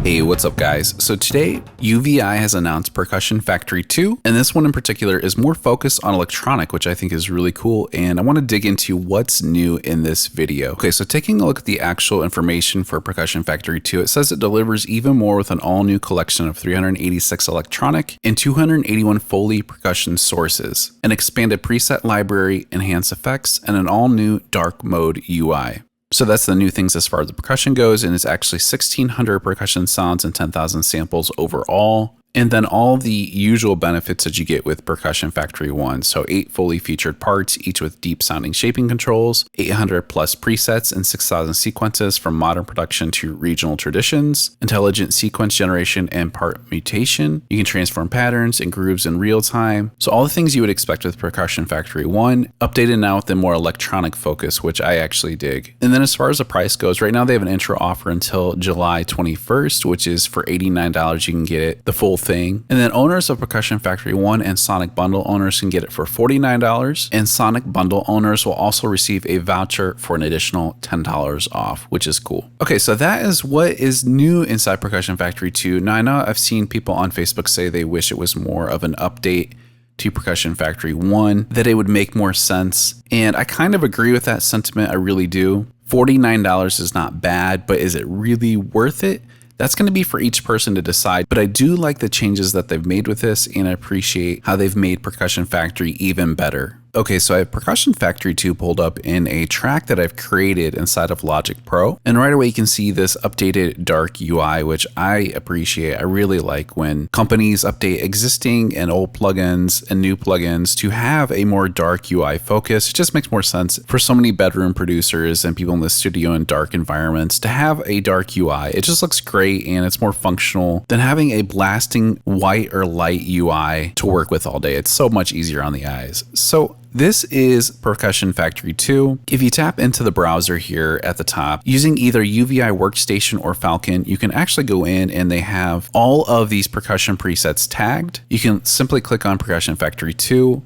Hey, what's up guys? So today, UVI has announced Percussion Factory 2, and this one in particular is more focused on electronic, which I think is really cool, and I want to dig into what's new in this video. Okay, so taking a look at the actual information for Percussion Factory 2, it says it delivers even more with an all-new collection of 386 electronic and 281 Foley percussion sources, an expanded preset library, enhanced effects, and an all-new dark mode UI. So that's the new things as far as the percussion goes, and it's actually 1,600 percussion sounds and 10,000 samples overall. And then all the usual benefits that you get with Percussion Factory 1. So 8 fully featured parts, each with deep sounding shaping controls, 800 plus presets and 6,000 sequences from modern production to regional traditions, intelligent sequence generation and part mutation. You can transform patterns and grooves in real time. So all the things you would expect with Percussion Factory 1, updated now with a more electronic focus, which I actually dig. And then as far as the price goes, right now they have an intro offer until July 21st, which is for $89 you can get it, the full thing. And then owners of Percussion Factory 1 and Sonic Bundle owners can get it for $49, and Sonic Bundle owners will also receive a voucher for an additional $10 off, which is cool. Okay, so that is what is new inside Percussion Factory 2. Now I know I've seen people on Facebook say they wish it was more of an update to Percussion Factory 1, that it would make more sense, and I kind of agree with that sentiment. I really do. $49 is not bad, but is it really worth it? That's going to be for each person to decide, but I do like the changes that they've made with this, and I appreciate how they've made Percussion Factory even better. Okay, so I have Percussion Factory 2 pulled up in a track that I've created inside of Logic Pro. And right away you can see this updated dark UI, which I appreciate. I really like when companies update existing and old plugins and new plugins to have a more dark UI focus. It just makes more sense for so many bedroom producers and people in the studio in dark environments to have a dark UI. It just looks great and it's more functional than having a blasting white or light UI to work with all day. It's so much easier on the eyes. So this is Percussion Factory 2. If you tap into the browser here at the top, using either UVI Workstation or Falcon, you can actually go in and they have all of these percussion presets tagged. You can simply click on Percussion Factory 2,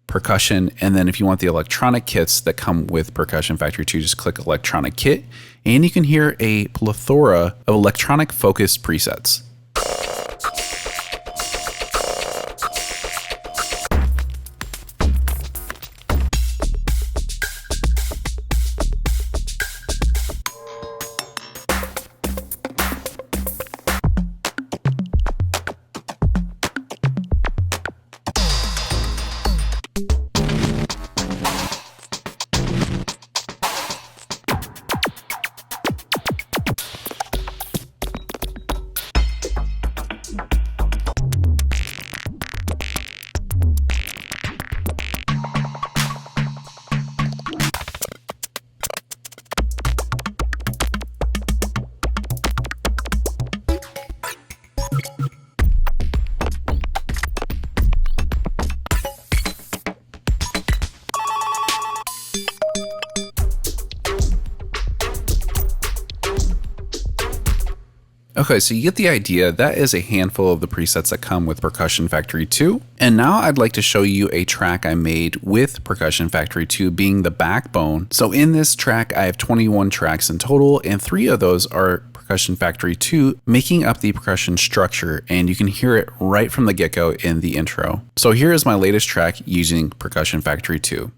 Percussion, and then if you want the electronic kits that come with Percussion Factory 2, just click Electronic Kit, and you can hear a plethora of electronic focused presets. Okay, so you get the idea. That is a handful of the presets that come with Percussion Factory 2. And now I'd like to show you a track I made with Percussion Factory 2 being the backbone. So in this track, I have 21 tracks in total, and 3 of those are Percussion Factory 2 making up the percussion structure, and you can hear it right from the get-go in the intro. So here is my latest track using Percussion Factory 2.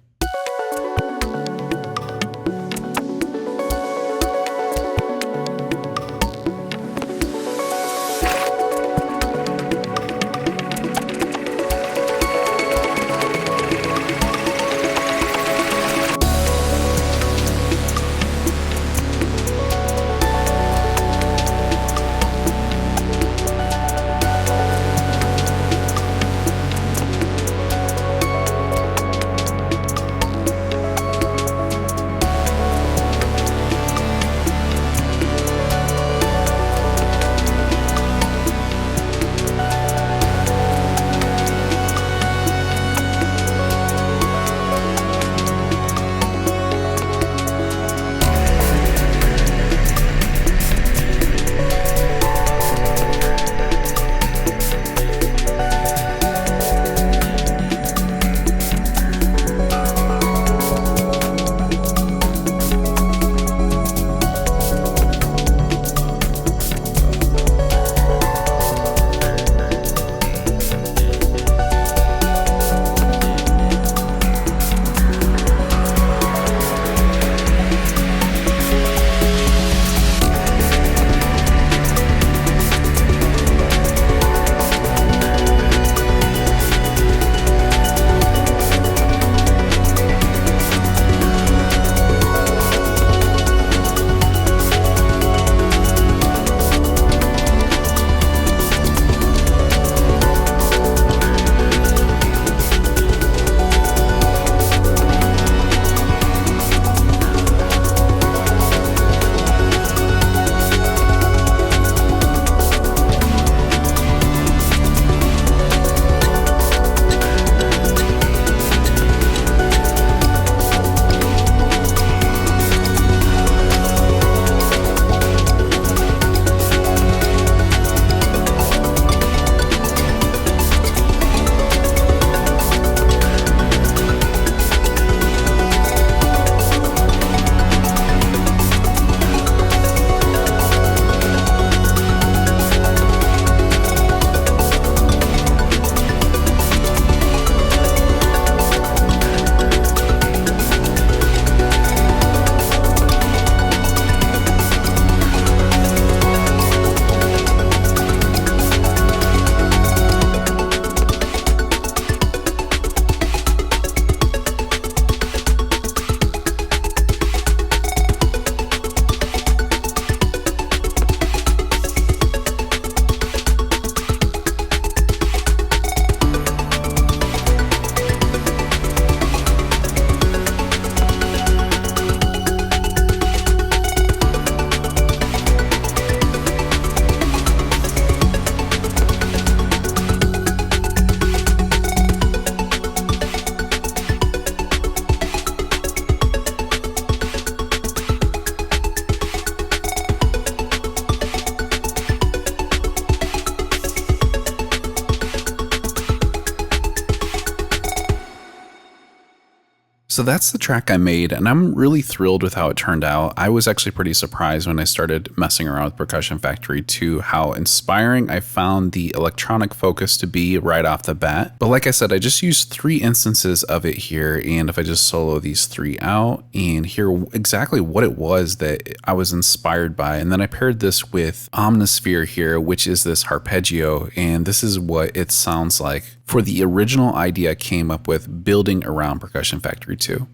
So that's the track I made, and I'm really thrilled with how it turned out. I was actually pretty surprised when I started messing around with Percussion Factory 2 how inspiring I found the electronic focus to be right off the bat. But like I said, I just used 3 instances of it here, and if I just solo these 3 out and hear exactly what it was that I was inspired by, and then I paired this with Omnisphere here, which is this arpeggio, and this is what it sounds like for the original idea I came up with building around Percussion Factory 2.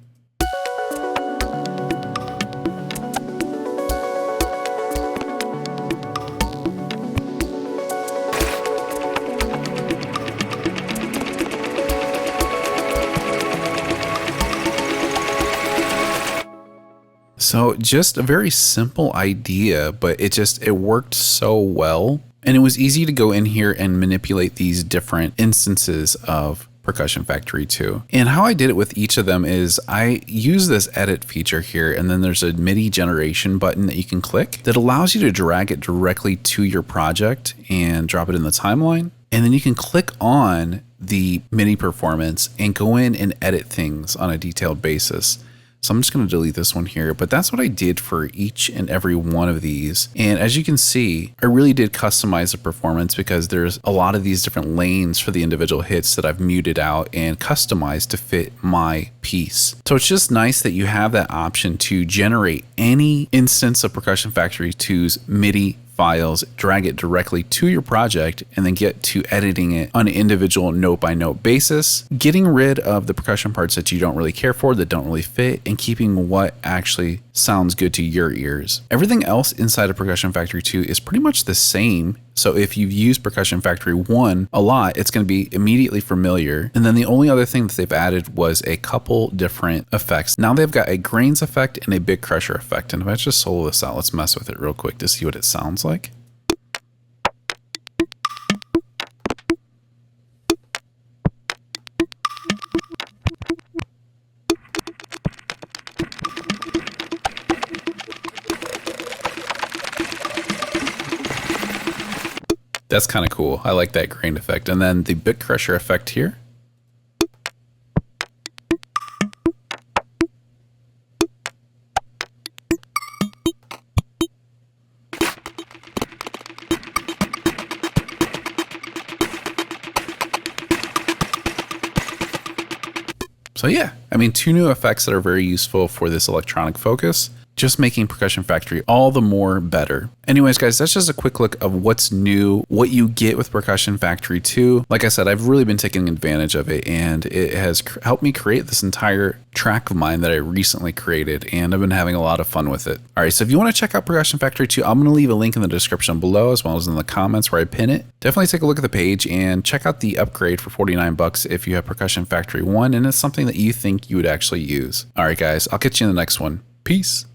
So just a very simple idea, but it worked so well. And it was easy to go in here and manipulate these different instances of Percussion Factory 2. And how I did it with each of them is I use this edit feature here, and then there's a MIDI generation button that you can click that allows you to drag it directly to your project and drop it in the timeline. And then you can click on the MIDI performance and go in and edit things on a detailed basis. So I'm just going to delete this one here, but that's what I did for each and every one of these. And as you can see, I really did customize the performance because there's a lot of these different lanes for the individual hits that I've muted out and customized to fit my piece. So it's just nice that you have that option to generate any instance of Percussion Factory 2's MIDI files, drag it directly to your project, and then get to editing it on an individual note by note basis, getting rid of the percussion parts that you don't really care for, that don't really fit, and keeping what actually sounds good to your ears. Everything else inside of Percussion Factory 2 is pretty much the same. So if you've used Percussion Factory 1 a lot, it's going to be immediately familiar. And then the only other thing that they've added was a couple different effects. Now they've got a grains effect and a Bitcrusher effect. And if I just solo this out, let's mess with it real quick to see what it sounds like. That's kind of cool. I like that grain effect. And then the Bitcrusher effect here. So yeah, I mean, 2 new effects that are very useful for this electronic focus, just making Percussion Factory all the more better. Anyways, guys, that's just a quick look of what's new, what you get with Percussion Factory 2. Like I said, I've really been taking advantage of it, and it has helped me create this entire track of mine that I recently created, and I've been having a lot of fun with it. All right, so if you want to check out Percussion Factory 2, I'm going to leave a link in the description below, as well as in the comments where I pin it. Definitely take a look at the page and check out the upgrade for 49 bucks if you have Percussion Factory 1, and it's something that you think you would actually use. All right, guys, I'll catch you in the next one. Peace.